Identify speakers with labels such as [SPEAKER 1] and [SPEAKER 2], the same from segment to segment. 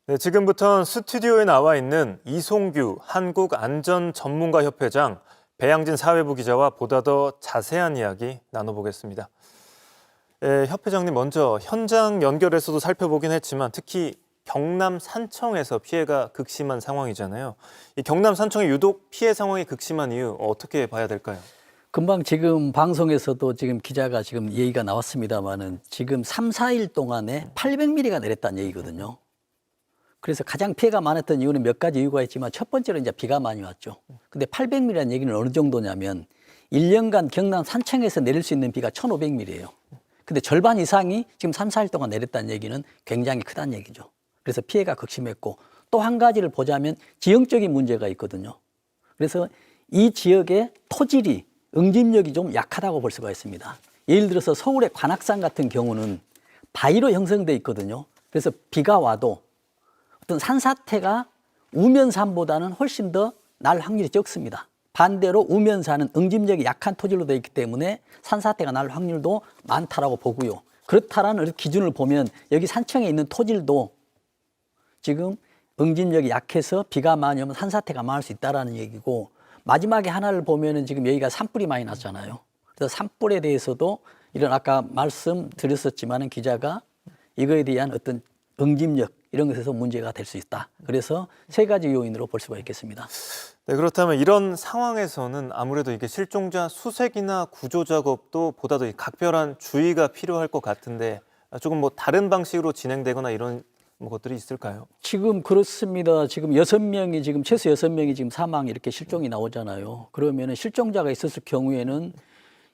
[SPEAKER 1] 네, 지금부터 스튜디오에 나와 있는 이송규 한국안전전문가협회장, 배양진 사회부 기자와 보다 더 자세한 이야기 나눠보겠습니다. 협회장님, 먼저 현장 연결해서도 살펴보긴 했지만 특히 경남 산청에서 피해가 극심한 상황이잖아요. 이 경남 산청의 유독 피해 상황이 극심한 이유 어떻게 봐야 될까요?
[SPEAKER 2] 금방 지금 방송에서도 지금 기자가 지금 얘기가 나왔습니다만은 지금 3, 4일 동안에 800mm가 내렸다는 얘기거든요. 그래서 가장 피해가 많았던 이유는 몇 가지 이유가 있지만 첫 번째로 이제 비가 많이 왔죠. 근데 800mm라는 얘기는 어느 정도냐면 1년간 경남 산청에서 내릴 수 있는 비가 1,500mm예요. 근데 절반 이상이 지금 3, 4일 동안 내렸다는 얘기는 굉장히 크다는 얘기죠. 그래서 피해가 극심했고 또 한 가지를 보자면 지형적인 문제가 있거든요. 그래서 이 지역의 토질이 응집력이 좀 약하다고 볼 수가 있습니다. 예를 들어서 서울의 관악산 같은 경우는 바위로 형성돼 있거든요. 그래서 비가 와도 어떤 산사태가 우면산보다는 훨씬 더 날 확률이 적습니다. 반대로 우면산은 응집력이 약한 토질로 되어 있기 때문에 산사태가 날 확률도 많다라고 보고요. 그렇다라는 기준을 보면 여기 산청에 있는 토질도 지금 응집력이 약해서 비가 많이 오면 산사태가 많을 수 있다는 얘기고, 마지막에 하나를 보면은 지금 여기가 산불이 많이 났잖아요. 그래서 산불에 대해서도 이런 아까 말씀드렸었지만은 기자가 이거에 대한 어떤 응집력 이런 것에서 문제가 될 수 있다. 그래서 세 가지 요인으로 볼 수가 있겠습니다.
[SPEAKER 1] 네, 그렇다면 이런 상황에서는 아무래도 이게 실종자 수색이나 구조 작업도 보다 더 각별한 주의가 필요할 것 같은데 조금 다른 방식으로 진행되거나 이런 것들이 있을까요?
[SPEAKER 2] 지금 그렇습니다. 지금 6명이 지금 최소 6명이 지금 사망 이렇게 실종이 나오잖아요. 그러면은 실종자가 있었을 경우에는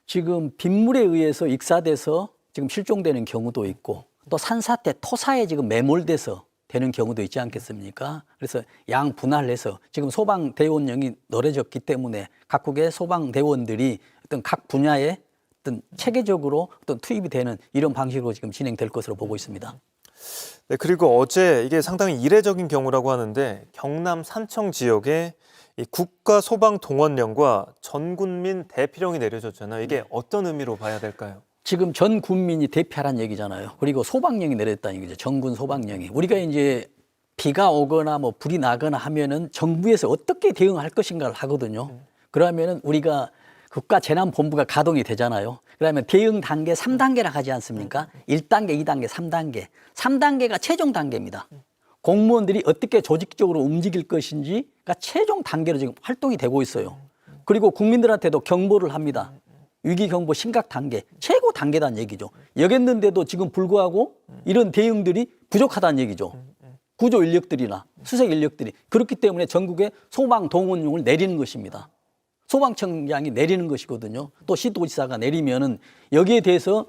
[SPEAKER 2] 지금 빗물에 의해서 익사돼서 지금 실종되는 경우도 있고 또 산사태 토사에 지금 매몰돼서 되는 경우도 있지 않겠습니까? 그래서 양분할해서 지금 소방대원령이 넣어졌기 때문에 각국의 소방대원들이 어떤 각 분야에 어떤 체계적으로 어떤 투입이 되는 이런 방식으로 지금 진행될 것으로 보고 있습니다.
[SPEAKER 1] 네, 그리고 어제 이게 상당히 이례적인 경우라고 하는데 경남 산청 지역에 이 국가소방동원령과 전군민 대피령이 내려졌잖아요. 이게 어떤 의미로 봐야 될까요?
[SPEAKER 2] 지금 전 국민이 대피하라는 얘기잖아요. 그리고 소방령이 내렸다는 얘기죠. 전군 소방령이. 우리가 이제 비가 오거나 불이 나거나 하면은 정부에서 어떻게 대응할 것인가를 하거든요. 그러면은 우리가 국가재난본부가 가동이 되잖아요. 그러면 대응 단계 3단계라 하지 않습니까? 1단계, 2단계, 3단계. 3단계가 최종 단계입니다. 공무원들이 어떻게 조직적으로 움직일 것인지가 최종 단계로 지금 활동이 되고 있어요. 그리고 국민들한테도 경보를 합니다. 위기경보 심각 단계, 최고 단계다는 얘기죠. 여겼는데도 지금 불구하고 이런 대응들이 부족하다는 얘기죠. 구조 인력들이나 수색 인력들이. 그렇기 때문에 전국에 소방 동원령을 내리는 것입니다. 소방청장이 내리는 것이거든요. 또 시도지사가 내리면은 여기에 대해서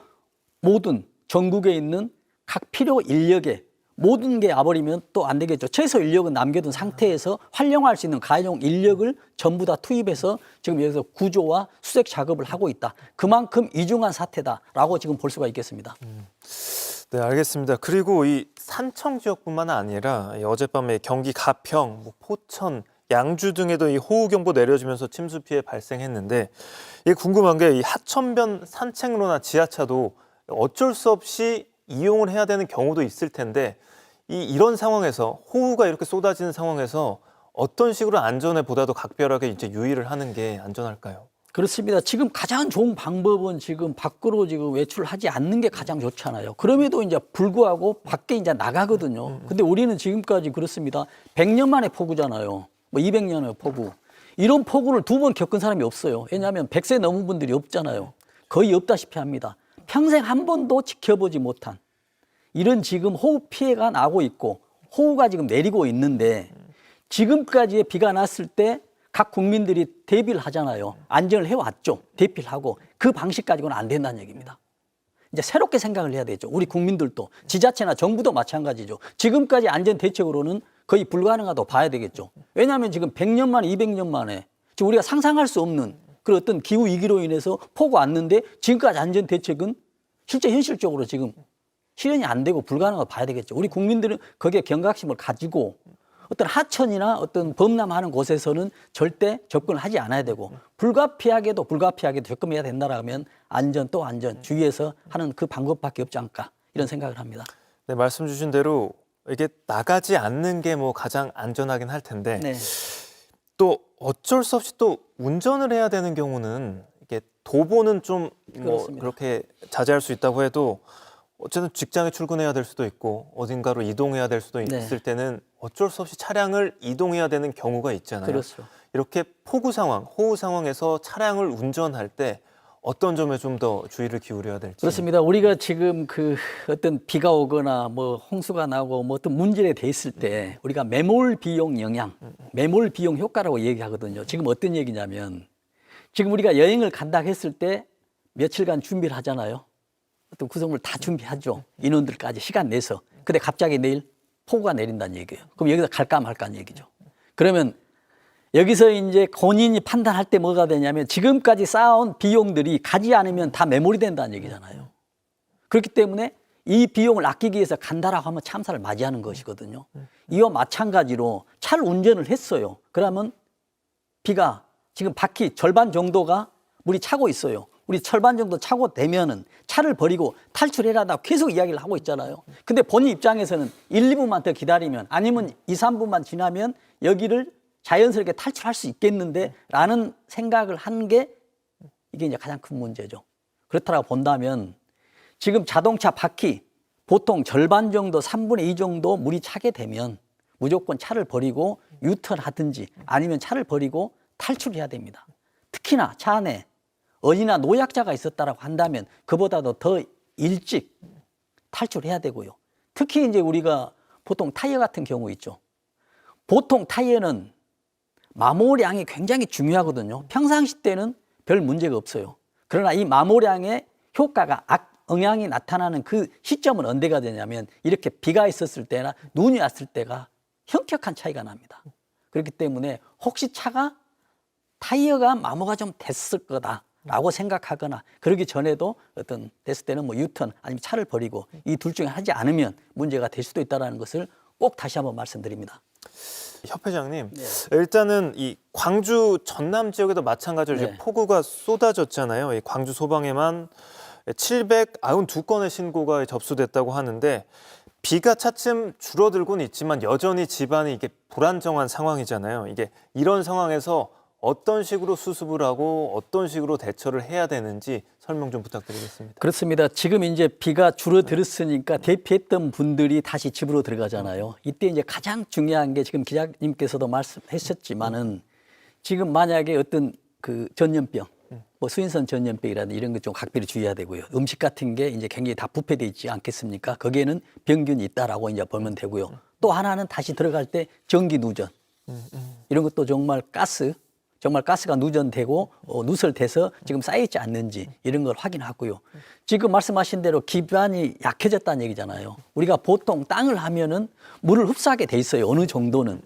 [SPEAKER 2] 모든 전국에 있는 각 필요 인력에 모든 게 와버리면 또 안 되겠죠. 최소 인력은 남겨둔 상태에서 활용할 수 있는 가용 인력을 전부 다 투입해서 지금 여기서 구조와 수색 작업을 하고 있다. 그만큼 이중한 사태다라고 지금 볼 수가 있겠습니다.
[SPEAKER 1] 네, 알겠습니다. 그리고 이 산청 지역뿐만 아니라 어젯밤에 경기 가평, 포천, 양주 등에도 이 호우경보 내려지면서 침수 피해 발생했는데, 이게 궁금한 게 이 하천변 산책로나 지하차도 어쩔 수 없이 이용을 해야 되는 경우도 있을 텐데 이런 상황에서 호우가 이렇게 쏟아지는 상황에서 어떤 식으로 안전에 보다 더 각별하게 이제 유의를 하는 게 안전할까요?
[SPEAKER 2] 그렇습니다. 지금 가장 좋은 방법은 지금 밖으로 지금 외출하지 않는 게 가장 좋잖아요. 그럼에도 이제 불구하고 밖에 이제 나가거든요. 근데 우리는 지금까지 그렇습니다. 100년 만에 폭우잖아요. 200년의 폭우. 이런 폭우를 2번 겪은 사람이 없어요. 왜냐하면 100세 넘은 분들이 없잖아요. 거의 없다시피 합니다. 평생 한 번도 지켜보지 못한 이런 지금 호우 피해가 나고 있고 호우가 지금 내리고 있는데 지금까지의 비가 났을 때 각 국민들이 대비를 하잖아요. 안전을 해왔죠. 대피를 하고 그 방식 가지고는 안 된다는 얘기입니다. 이제 새롭게 생각을 해야 되죠. 우리 국민들도 지자체나 정부도 마찬가지죠. 지금까지 안전 대책으로는 거의 불가능하다고 봐야 되겠죠. 왜냐하면 지금 100년 만에 200년 만에 지금 우리가 상상할 수 없는 그런 어떤 기후 위기로 인해서 폭우 왔는데 지금까지 안전 대책은 실제 현실적으로 지금 실현이 안 되고 불가능하다고 봐야 되겠죠. 우리 국민들은 거기에 경각심을 가지고 어떤 하천이나 어떤 범람하는 곳에서는 절대 접근을 하지 않아야 되고 불가피하게도 접근해야 된다라면 안전 또 안전 주의해서 하는 그 방법밖에 없지 않을까 이런 생각을 합니다.
[SPEAKER 1] 네, 말씀 주신 대로 이게 나가지 않는 게 뭐 가장 안전하긴 할 텐데
[SPEAKER 2] 네.
[SPEAKER 1] 또 어쩔 수 없이 또 운전을 해야 되는 경우는 이게 도보는 좀 뭐
[SPEAKER 2] 그렇습니다.
[SPEAKER 1] 그렇게 자제할 수 있다고 해도 어쨌든 직장에 출근해야 될 수도 있고 어딘가로 이동해야 될 수도
[SPEAKER 2] 네.
[SPEAKER 1] 있을 때는 어쩔 수 없이 차량을 이동해야 되는 경우가 있잖아요.
[SPEAKER 2] 그렇죠.
[SPEAKER 1] 이렇게 폭우 상황, 호우 상황에서 차량을 운전할 때 어떤 점에 좀 더 주의를 기울여야 될지.
[SPEAKER 2] 그렇습니다. 우리가 지금 그 어떤 비가 오거나 뭐 홍수가 나고 뭐 어떤 문제에 돼 있을 때 우리가 매몰 비용 영향, 매몰 비용 효과라고 얘기하거든요. 지금 어떤 얘기냐면 지금 우리가 여행을 간다 했을 때 며칠간 준비를 하잖아요. 어떤 구성물 다 준비하죠. 인원들까지 시간 내서. 근데 갑자기 내일 폭우가 내린다는 얘기예요. 그럼 여기서 갈까 말까는 얘기죠. 그러면 여기서 이제 본인이 판단할 때 뭐가 되냐면 지금까지 쌓아온 비용들이 가지 않으면 다 메모리 된다는 얘기잖아요. 그렇기 때문에 이 비용을 아끼기 위해서 간다라고 하면 참사를 맞이하는 것이거든요. 이와 마찬가지로 차를 운전을 했어요. 그러면 비가 지금 바퀴 절반 정도가 물이 차고 있어요. 우리 절반 정도 차고 되면은 차를 버리고 탈출해라다 계속 이야기를 하고 있잖아요. 근데 본인 입장에서는 1, 2분만 더 기다리면 아니면 2, 3분만 지나면 여기를 자연스럽게 탈출할 수 있겠는데 라는 생각을 한 게 이게 이제 가장 큰 문제죠. 그렇다고 본다면 지금 자동차 바퀴 보통 절반 정도 3분의 2 정도 물이 차게 되면 무조건 차를 버리고 유턴하든지 아니면 차를 버리고 탈출해야 됩니다. 특히나 차 안에 어린이나 노약자가 있었다라고 한다면 그보다도 더 일찍 탈출해야 되고요. 특히 이제 우리가 보통 타이어 같은 경우 있죠. 보통 타이어는 마모량이 굉장히 중요하거든요. 평상시 때는 별 문제가 없어요. 그러나 이 마모량의 효과가 영향이 나타나는 그 시점은 언제가 되냐면 이렇게 비가 있었을 때나 눈이 왔을 때가 현격한 차이가 납니다. 그렇기 때문에 혹시 차가 타이어가 마모가 좀 됐을 거다라고 생각하거나 그러기 전에도 어떤 됐을 때는 뭐 유턴 아니면 차를 버리고 이 둘 중에 하지 않으면 문제가 될 수도 있다는 것을 꼭 다시 한번 말씀드립니다.
[SPEAKER 1] 협회장님,
[SPEAKER 2] 네.
[SPEAKER 1] 일단은 이 광주 전남 지역에도 마찬가지로
[SPEAKER 2] 네.
[SPEAKER 1] 이제 폭우가 쏟아졌잖아요. 이 광주 소방에만 792건의 신고가 접수됐다고 하는데 비가 차츰 줄어들고는 있지만 여전히 집안이 이게 불안정한 상황이잖아요. 이게 이런 상황에서 어떤 식으로 수습을 하고 어떤 식으로 대처를 해야 되는지 설명 좀 부탁드리겠습니다.
[SPEAKER 2] 그렇습니다. 지금 이제 비가 줄어들었으니까 대피했던 분들이 다시 집으로 들어가잖아요. 이때 이제 가장 중요한 게 지금 기자님께서도 말씀하셨지만은 지금 만약에 어떤 그 전염병, 뭐 수인성 전염병이라든지 이런 것 좀 각별히 주의해야 되고요. 음식 같은 게 이제 굉장히 다 부패돼 있지 않겠습니까? 거기에는 병균이 있다라고 이제 보면 되고요. 또 하나는 다시 들어갈 때 전기 누전 이런 것도 정말 가스가 누전되고 누설돼서 지금 쌓여있지 않는지 이런 걸 확인하고요. 지금 말씀하신 대로 기반이 약해졌다는 얘기잖아요. 우리가 보통 땅을 하면은 물을 흡수하게 돼 있어요. 어느 정도는.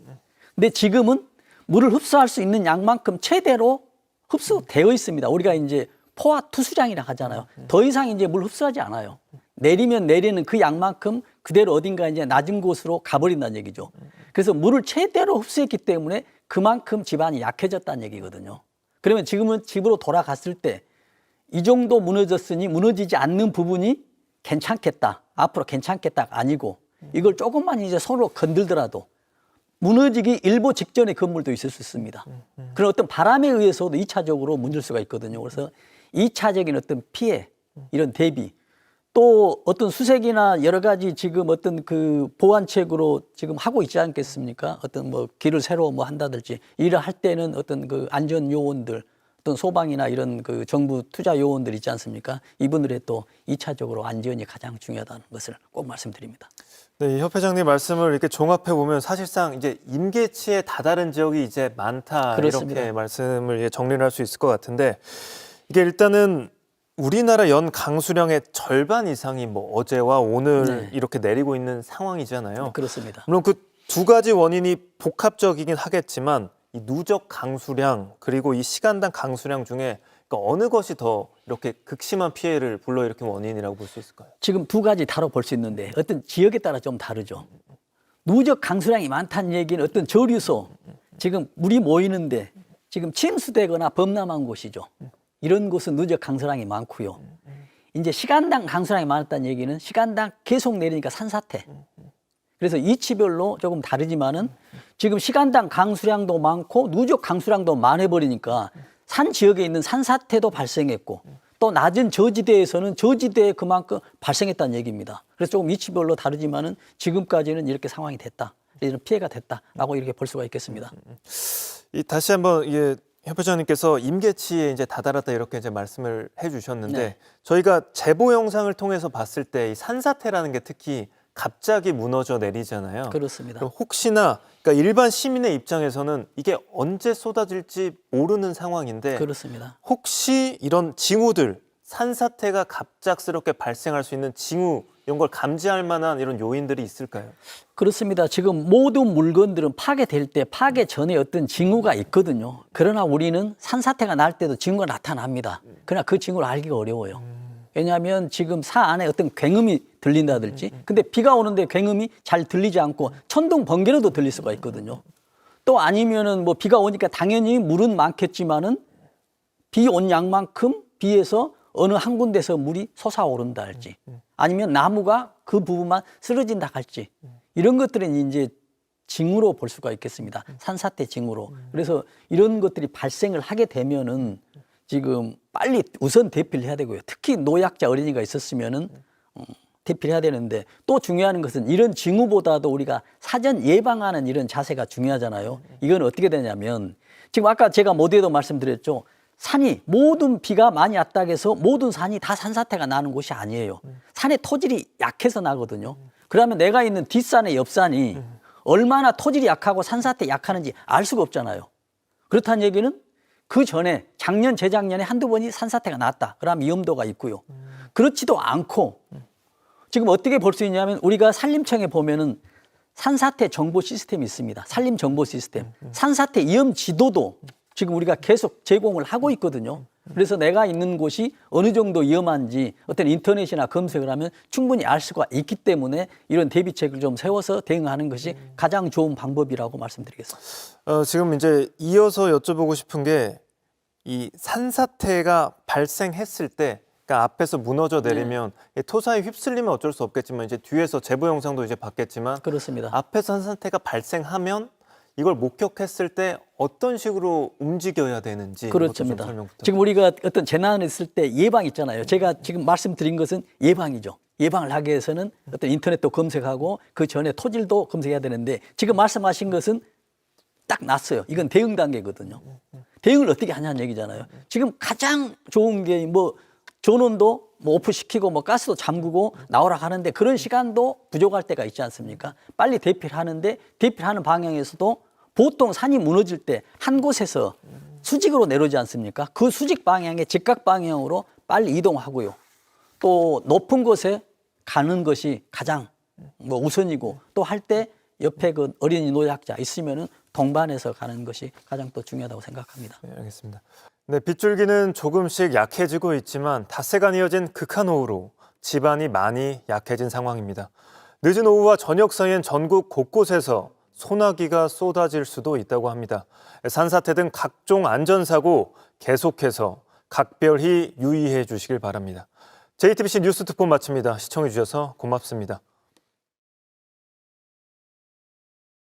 [SPEAKER 2] 근데 지금은 물을 흡수할 수 있는 양만큼 최대로 흡수되어 있습니다. 우리가 이제 포화 투수장이라 하잖아요. 더 이상 이제 물 흡수하지 않아요. 내리면 내리는 그 양만큼 그대로 어딘가 이제 낮은 곳으로 가버린다는 얘기죠. 그래서 물을 최대로 흡수했기 때문에 그만큼 집안이 약해졌다는 얘기거든요. 그러면 지금은 집으로 돌아갔을 때 이 정도 무너졌으니 무너지지 않는 부분이 괜찮겠다. 앞으로 괜찮겠다가 아니고 이걸 조금만 이제 손으로 건들더라도 무너지기 일보 직전의 건물도 있을 수 있습니다. 그런 어떤 바람에 의해서도 2차적으로 문질 수가 있거든요. 그래서 2차적인 어떤 피해, 이런 대비, 또 어떤 수색이나 여러 가지 지금 어떤 그 보완책으로 지금 하고 있지 않겠습니까? 어떤 뭐 길을 새로 뭐 한다든지 일을 할 때는 어떤 그 안전 요원들, 어떤 소방이나 이런 그 정부 투자 요원들 있지 않습니까? 이분들의 또 2차적으로 안전이 가장 중요하다는 것을 꼭 말씀드립니다.
[SPEAKER 1] 네, 이 협회장님 말씀을 이렇게 종합해 보면 사실상 이제 임계치에 다다른 지역이 이제 많다
[SPEAKER 2] 그렇습니다.
[SPEAKER 1] 이렇게 말씀을 정리를 할 수 있을 것 같은데 이게 일단은 우리나라 연 강수량의 절반 이상이 뭐 어제와 오늘
[SPEAKER 2] 네.
[SPEAKER 1] 이렇게 내리고 있는 상황이잖아요.
[SPEAKER 2] 그렇습니다.
[SPEAKER 1] 물론 그 두 가지 원인이 복합적이긴 하겠지만 이 누적 강수량 그리고 이 시간당 강수량 중에 그러니까 어느 것이 더 이렇게 극심한 피해를 불러일으킨 원인이라고 볼 수 있을까요?
[SPEAKER 2] 지금 두 가지 다뤄 볼 수 있는데 어떤 지역에 따라 좀 다르죠. 누적 강수량이 많다는 얘기는 어떤 저류소, 지금 물이 모이는데 지금 침수되거나 범람한 곳이죠. 이런 곳은 누적 강수량이 많고요. 이제 시간당 강수량이 많았다는 얘기는 시간당 계속 내리니까 산사태. 그래서 이치별로 조금 다르지만은 지금 시간당 강수량도 많고 누적 강수량도 많아버리니까 산 지역에 있는 산사태도 발생했고 또 낮은 저지대에서는 저지대에 그만큼 발생했다는 얘기입니다. 그래서 조금 이치별로 다르지만은 지금까지는 이렇게 상황이 됐다. 이런 피해가 됐다라고 이렇게 볼 수가 있겠습니다.
[SPEAKER 1] 다시 한번 협회장님께서 임계치에 이제 다다랐다 이렇게 이제 말씀을 해주셨는데
[SPEAKER 2] 네.
[SPEAKER 1] 저희가 제보 영상을 통해서 봤을 때 이 산사태라는 게 특히 갑자기 무너져 내리잖아요.
[SPEAKER 2] 그렇습니다.
[SPEAKER 1] 그럼 혹시나 그러니까 일반 시민의 입장에서는 이게 언제 쏟아질지 모르는 상황인데
[SPEAKER 2] 그렇습니다.
[SPEAKER 1] 혹시 이런 징후들 산사태가 갑작스럽게 발생할 수 있는 징후 이런 걸 감지할 만한 이런 요인들이 있을까요?
[SPEAKER 2] 그렇습니다. 지금 모든 물건들은 파괴될 때 파괴 전에 어떤 징후가 있거든요. 그러나 우리는 산사태가 날 때도 징후가 나타납니다. 그러나 그 징후를 알기가 어려워요. 왜냐하면 지금 사 안에 어떤 굉음이 들린다든지 근데 비가 오는데 굉음이 잘 들리지 않고 천둥 번개로도 들릴 수가 있거든요. 또 아니면은 뭐 비가 오니까 당연히 물은 많겠지만은 비 온 양만큼 비에서 어느 한 군데서 물이 솟아오른다 할지 아니면 나무가 그 부분만 쓰러진다 할지 이런 것들은 이제 징후로 볼 수가 있겠습니다. 산사태 징후로. 그래서 이런 것들이 발생을 하게 되면은 지금 빨리 우선 대피를 해야 되고요. 특히 노약자 어린이가 있었으면은 대피를 해야 되는데 또 중요한 것은 이런 징후보다도 우리가 사전 예방하는 이런 자세가 중요하잖아요. 이건 어떻게 되냐면 지금 아까 제가 모두에도 말씀드렸죠. 산이 모든 비가 많이 왔다 해서 모든 산이 다 산사태가 나는 곳이 아니에요. 산의 토질이 약해서 나거든요. 그러면 내가 있는 뒷산의 옆산이 얼마나 토질이 약하고 산사태 약하는지 알 수가 없잖아요. 그렇다는 얘기는 그 전에 작년, 재작년에 한두 번이 산사태가 났다. 그럼 위험도가 있고요. 그렇지도 않고 지금 어떻게 볼 수 있냐면 우리가 산림청에 보면은 산사태 정보 시스템이 있습니다. 산림 정보 시스템. 산사태 위험 지도도 지금 우리가 계속 제공을 하고 있거든요. 그래서 내가 있는 곳이 어느 정도 위험한지 어떤 인터넷이나 검색을 하면 충분히 알 수가 있기 때문에 이런 대비책을 좀 세워서 대응하는 것이 가장 좋은 방법이라고 말씀드리겠습니다.
[SPEAKER 1] 지금 이제 이어서 여쭤보고 싶은 게 이 산사태가 발생했을 때 그러니까 앞에서 무너져 내리면 토사에 휩쓸리면 어쩔 수 없겠지만 이제 뒤에서 제보 영상도 이제 봤겠지만
[SPEAKER 2] 그렇습니다.
[SPEAKER 1] 앞에서 산사태가 발생하면 이걸 목격했을 때 어떤 식으로 움직여야 되는지
[SPEAKER 2] 그렇습니다.
[SPEAKER 1] 설명 부탁드립니다.
[SPEAKER 2] 지금 우리가 어떤 재난이 있을 때 예방 있잖아요. 제가 지금 말씀드린 것은 예방이죠. 예방을 하기 위해서는 어떤 인터넷도 검색하고 그 전에 토질도 검색해야 되는데 지금 말씀하신 것은 딱 났어요. 이건 대응 단계거든요. 대응을 어떻게 하냐는 얘기잖아요. 지금 가장 좋은 게 뭐 전원도 뭐 오프시키고 뭐 가스도 잠그고 나오라 하는데 그런 시간도 부족할 때가 있지 않습니까? 빨리 대피를 하는데 대피를 하는 방향에서도 보통 산이 무너질 때 한 곳에서 수직으로 내려오지 않습니까? 그 수직 방향의 직각 방향으로 빨리 이동하고요. 또 높은 곳에 가는 것이 가장 뭐 우선이고 또 할 때 옆에 그 어린이 노약자 있으면은 동반해서 가는 것이 가장 또 중요하다고 생각합니다.
[SPEAKER 1] 네, 알겠습니다. 네, 빗줄기는 조금씩 약해지고 있지만 닷새가 이어진 극한 호우로 집안이 많이 약해진 상황입니다. 늦은 오후와 저녁 사이엔 전국 곳곳에서 소나기가 쏟아질 수도 있다고 합니다. 산사태 등 각종 안전사고 계속해서 각별히 유의해 주시길 바랍니다. JTBC 뉴스특보 마칩니다. 시청해 주셔서 고맙습니다.